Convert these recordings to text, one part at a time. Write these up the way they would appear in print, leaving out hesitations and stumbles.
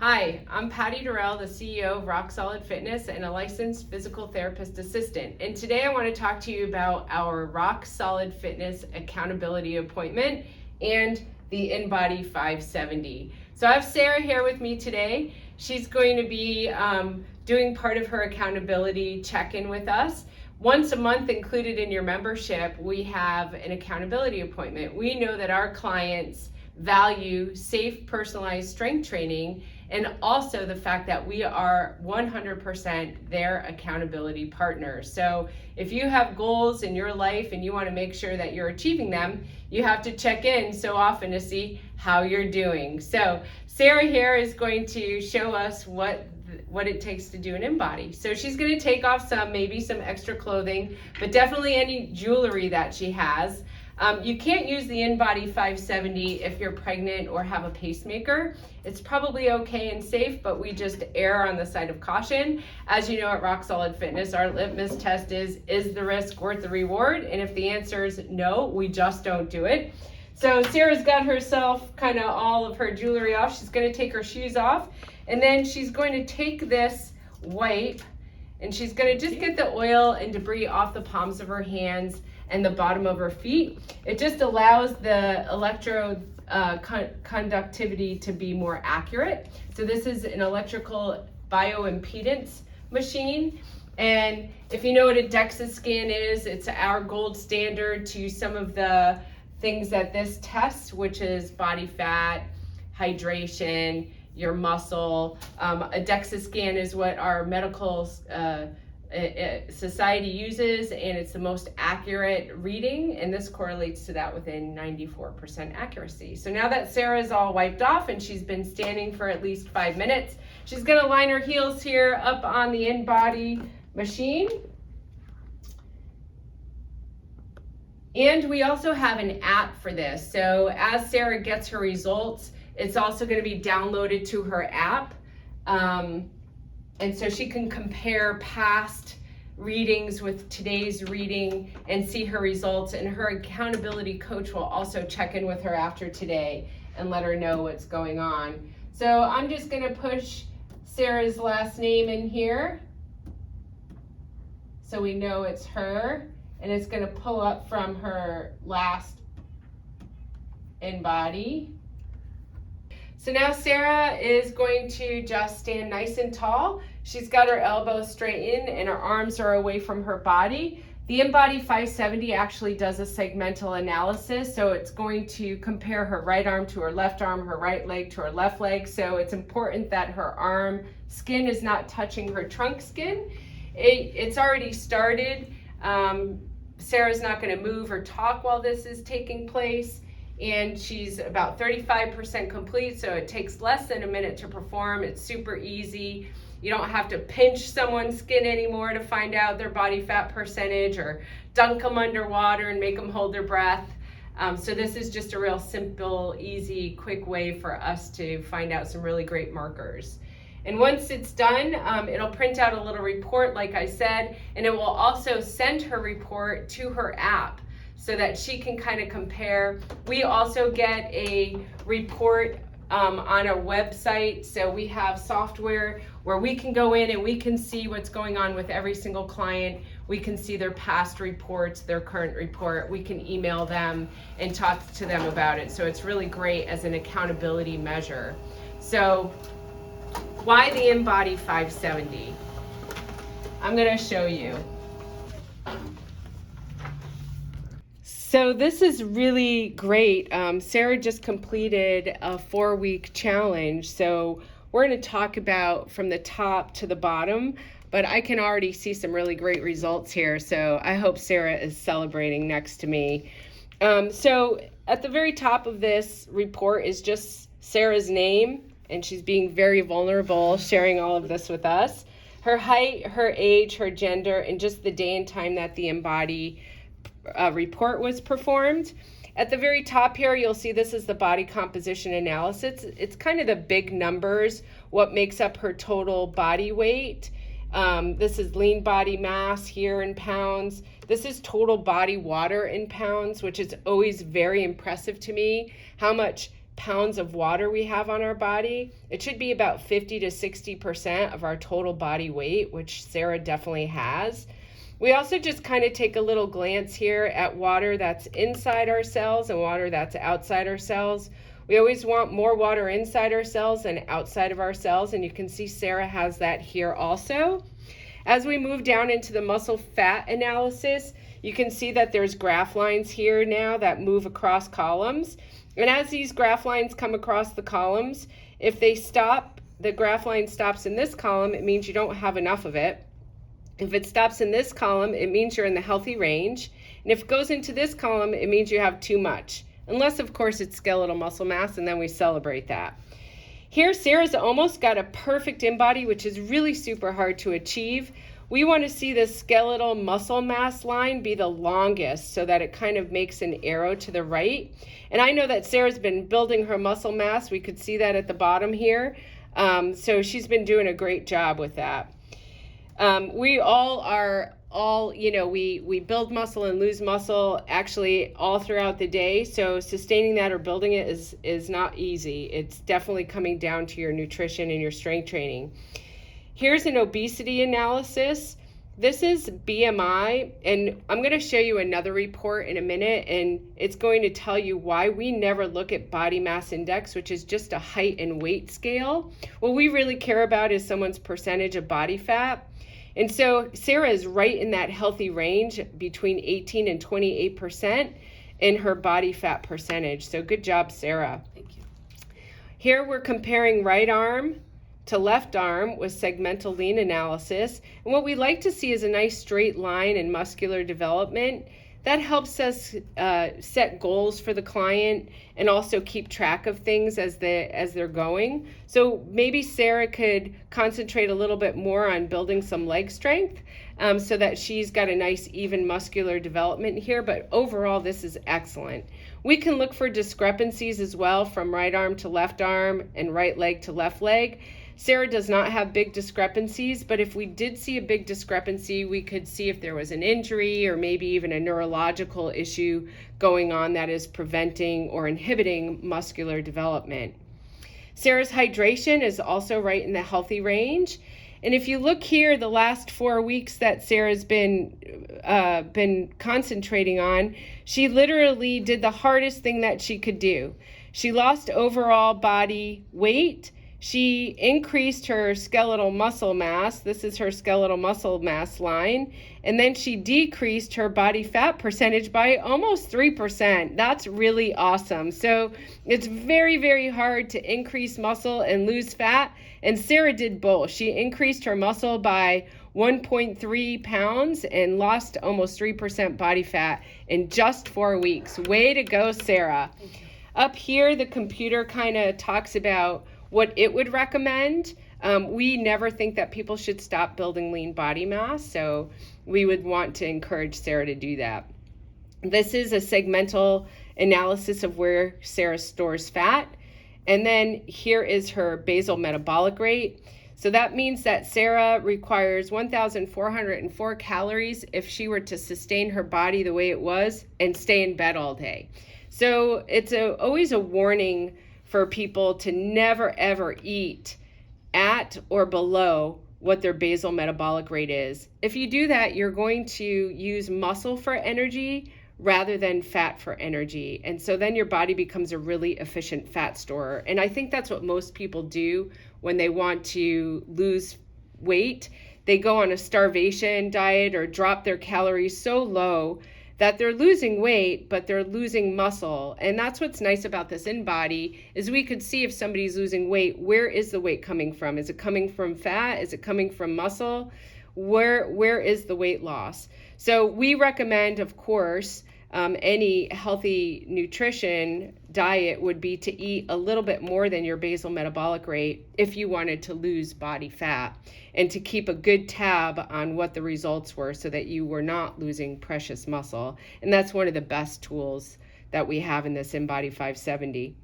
Hi, I'm Patty Durell, the CEO of Rock Solid Fitness and a licensed physical therapist assistant. And today I want to talk to you about our Rock Solid Fitness accountability appointment and the InBody 570. So I have Sara here with me today. She's going to be doing part of her accountability check-in with us. Once a month included in your membership, we have an accountability appointment. We know that our clients value safe, personalized strength training, and also the fact that we are 100% their accountability partner. So if you have goals in your life and you want to make sure that you're achieving them, you have to check in so often to see how you're doing. So Sara here is going to show us what it takes to do an InBody. So she's going to take off maybe some extra clothing, but definitely any jewelry that she has. You can't use the InBody 570 if you're pregnant or have a pacemaker. It's probably okay and safe, but we just err on the side of caution. As you know, at Rock Solid Fitness, our litmus test is the risk worth the reward? And if the answer is no, we just don't do it. So Sara's got herself kind of all of her jewelry off. She's going to take her shoes off, and then she's going to take this wipe and she's going to just get the oil and debris off the palms of her hands and the bottom of her feet. It just allows the electrode conductivity to be more accurate. So this is an electrical bioimpedance machine. And if you know what a DEXA scan is, it's our gold standard to some of the things that this tests, which is body fat, hydration, your muscle. A DEXA scan is what our medical society uses, and it's the most accurate reading, and this correlates to that within 94% accuracy. So now that Sara is all wiped off and she's been standing for at least 5 minutes, she's going to line her heels here up on the InBody machine. And we also have an app for this. So as Sara gets her results, it's also going to be downloaded to her app. And so she can compare past readings with today's reading and see her results. And her accountability coach will also check in with her after today and let her know what's going on. So I'm just going to push Sara's last name in here so we know it's her. And it's going to pull up from her last InBody. So now Sara is going to just stand nice and tall. She's got her elbows straightened and her arms are away from her body. The InBody 570 actually does a segmental analysis, so it's going to compare her right arm to her left arm, her right leg to her left leg. So it's important that her arm skin is not touching her trunk skin. It's already started. Sara's not going to move or talk while this is taking place. And she's about 35% complete, so it takes less than a minute to perform. It's super easy. You don't have to pinch someone's skin anymore to find out their body fat percentage or dunk them underwater and make them hold their breath. So this is just a real simple, easy, quick way for us to find out some really great markers. And once it's done, it'll print out a little report, like I said, and it will also send her report to her app, so that she can kind of compare. We also get a report on our website. So we have software where we can go in and we can see what's going on with every single client. We can see their past reports, their current report. We can email them and talk to them about it. So it's really great as an accountability measure. So why the InBody 570? I'm going to show you. So this is really great. Sara just completed a 4-week challenge. So we're going to talk about from the top to the bottom, but I can already see some really great results here. So I hope Sara is celebrating next to me. So at the very top of this report is just Sara's name, and she's being very vulnerable, sharing all of this with us. Her height, her age, her gender, and just the day and time that the InBody report was performed. At the very top here, you'll see this is the body composition analysis. It's kind of the big numbers, what makes up her total body weight. This is lean body mass here in pounds. This is total body water in pounds, which is always very impressive to me, how much pounds of water we have on our body, it should be about 50 to 60% of our total body weight, which Sara definitely has. We also just kind of take a little glance here at water that's inside our cells and water that's outside our cells. We always want more water inside our cells than outside of our cells, and you can see Sara has that here also. As we move down into the muscle fat analysis, you can see that there's graph lines here now that move across columns. And as these graph lines come across the columns, if they stop, the graph line stops in this column, it means you don't have enough of it. If it stops in this column, it means you're in the healthy range. And if it goes into this column, it means you have too much. Unless, of course, it's skeletal muscle mass, and then we celebrate that. Here, Sara's almost got a perfect InBody, which is really super hard to achieve. We want to see the skeletal muscle mass line be the longest so that it kind of makes an arrow to the right. And I know that Sara's been building her muscle mass. We could see that at the bottom here. So she's been doing a great job with that. We we build muscle and lose muscle actually all throughout the day. So sustaining that or building it is not easy. It's definitely coming down to your nutrition and your strength training. Here's an obesity analysis. This is BMI, and I'm going to show you another report in a minute, and it's going to tell you why we never look at body mass index, which is just a height and weight scale. What we really care about is someone's percentage of body fat. And so Sara is right in that healthy range between 18 and 28% in her body fat percentage. So good job, Sara. Thank you. Here we're comparing right arm to left arm with segmental lean analysis. And what we like to see is a nice straight line in muscular development. That helps us set goals for the client and also keep track of things as they're going. So maybe Sara could concentrate a little bit more on building some leg strength so that she's got a nice even muscular development here. But overall, this is excellent. We can look for discrepancies as well from right arm to left arm and right leg to left leg. Sara does not have big discrepancies, but if we did see a big discrepancy, we could see if there was an injury or maybe even a neurological issue going on that is preventing or inhibiting muscular development. Sara's hydration is also right in the healthy range. And if you look here, the last 4 weeks that Sara's been concentrating on, she literally did the hardest thing that she could do. She lost overall body weight. She increased her skeletal muscle mass. This is her skeletal muscle mass line. And then she decreased her body fat percentage by almost 3%. That's really awesome. So it's very, very hard to increase muscle and lose fat. And Sara did both. She increased her muscle by 1.3 pounds and lost almost 3% body fat in just 4 weeks. Way to go, Sara. Up here, the computer kind of talks about what it would recommend. We never think that people should stop building lean body mass, so we would want to encourage Sara to do that. This is a segmental analysis of where Sara stores fat. And then here is her basal metabolic rate. So that means that Sara requires 1,404 calories if she were to sustain her body the way it was and stay in bed all day. So it's always a warning for people to never ever eat at or below what their basal metabolic rate is. If you do that, you're going to use muscle for energy rather than fat for energy. And so then your body becomes a really efficient fat storer. And I think that's what most people do when they want to lose weight. They go on a starvation diet or drop their calories so low that they're losing weight, but they're losing muscle. And that's what's nice about this InBody is we could see if somebody's losing weight, where is the weight coming from? Is it coming from fat? Is it coming from muscle? Where is the weight loss? So we recommend, of course, any healthy nutrition diet would be to eat a little bit more than your basal metabolic rate if you wanted to lose body fat, and to keep a good tab on what the results were so that you were not losing precious muscle. And that's one of the best tools that we have in this InBody 570.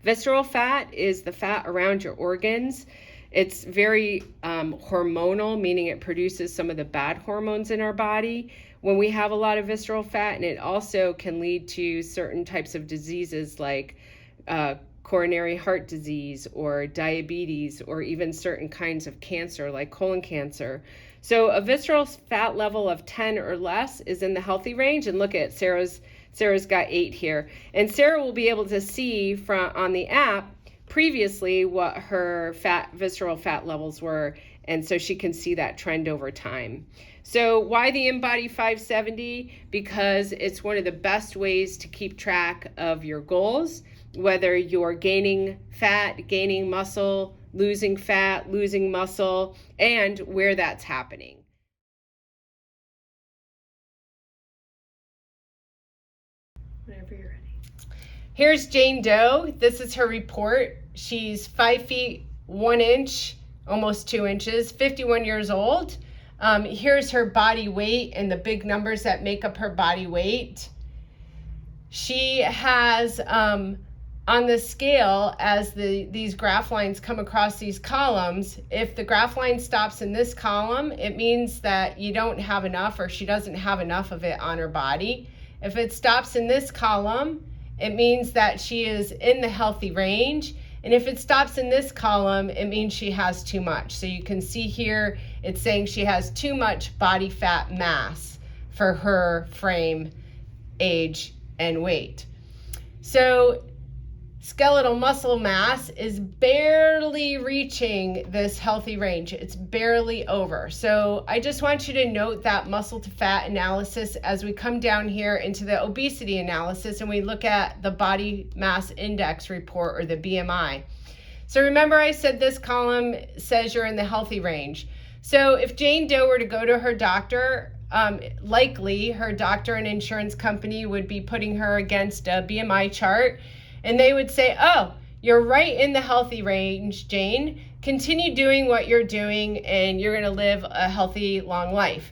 Visceral fat is the fat around your organs. It's very hormonal, meaning it produces some of the bad hormones in our body when we have a lot of visceral fat, and it also can lead to certain types of diseases like coronary heart disease or diabetes or even certain kinds of cancer like colon cancer. So a visceral fat level of 10 or less is in the healthy range. And look at Sarah's got 8 here. And Sara will be able to see from on the app previously what her visceral fat levels were, and so she can see that trend over time. So why the InBody 570? Because it's one of the best ways to keep track of your goals, whether you're gaining fat, gaining muscle, losing fat, losing muscle, and where that's happening. Whenever you're ready. Here's Jane Doe. This is her report. She's 5 feet 1 inch, almost 2 inches, 51 years old. Here's her body weight and the big numbers that make up her body weight. She has on the scale, as these graph lines come across these columns, if the graph line stops in this column, it means that you don't have enough, or she doesn't have enough of it on her body. If it stops in this column, it means that she is in the healthy range. And if it stops in this column, it means she has too much. So you can see here, it's saying she has too much body fat mass for her frame, age, and weight. So skeletal muscle mass is barely reaching this healthy range. It's barely over. So I just want you to note that muscle to fat analysis as we come down here into the obesity analysis and we look at the body mass index report, or the BMI. So remember, I said this column says you're in the healthy range. So if Jane Doe were to go to her doctor, likely her doctor and insurance company would be putting her against a BMI chart. And they would say, oh, you're right in the healthy range, Jane. Continue doing what you're doing and you're gonna live a healthy, long life.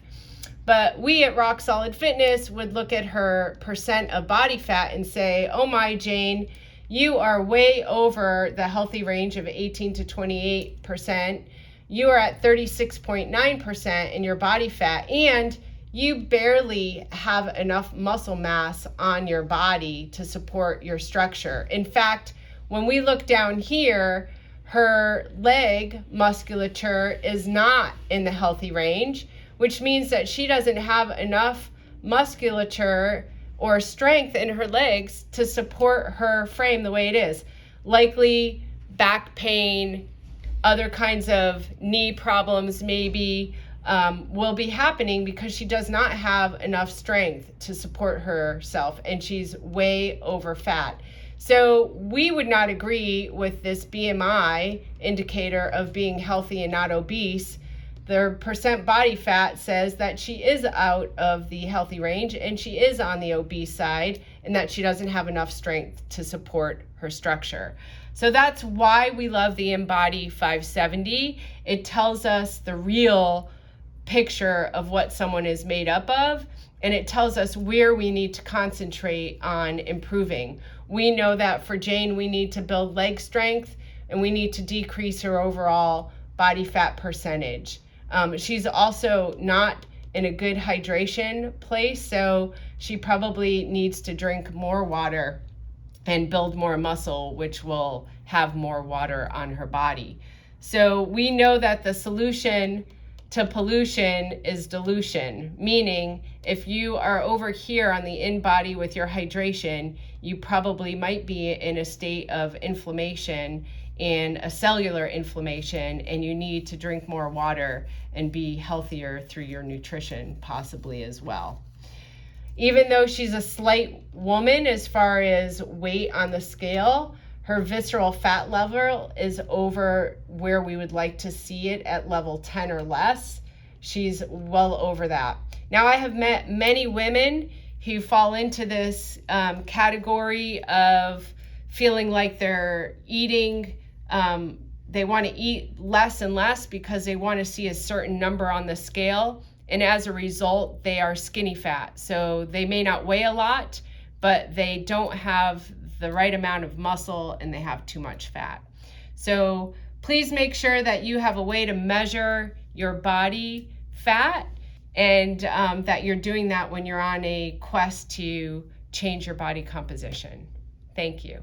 But we at Rock Solid Fitness would look at her percent of body fat and say, oh my, Jane, you are way over the healthy range of 18 to 28%. You are at 36.9% in your body fat, and you barely have enough muscle mass on your body to support your structure. In fact, when we look down here, her leg musculature is not in the healthy range, which means that she doesn't have enough musculature or strength in her legs to support her frame the way it is. Likely back pain, other kinds of knee problems maybe, will be happening because she does not have enough strength to support herself, and she's way over fat. So we would not agree with this BMI indicator of being healthy and not obese. The percent body fat says that she is out of the healthy range and she is on the obese side, and that she doesn't have enough strength to support her structure. So that's why we love the InBody 570. It tells us the real picture of what someone is made up of, and it tells us where we need to concentrate on improving. We know that for Jane, we need to build leg strength and we need to decrease her overall body fat percentage. She's also not in a good hydration place, so she probably needs to drink more water and build more muscle, which will have more water on her body. So we know that the solution to pollution is dilution, meaning if you are over here on the InBody with your hydration, you probably might be in a state of inflammation and a cellular inflammation, and you need to drink more water and be healthier through your nutrition possibly as well. Even though she's a slight woman as far as weight on the scale, her visceral fat level is over where we would like to see it at level 10 or less. She's well over that. Now, I have met many women who fall into this category of feeling like they're eating, they want to eat less and less because they want to see a certain number on the scale. And as a result, they are skinny fat. So they may not weigh a lot, but they don't have the right amount of muscle and they have too much fat. So please make sure that you have a way to measure your body fat, and that you're doing that when you're on a quest to change your body composition. Thank you.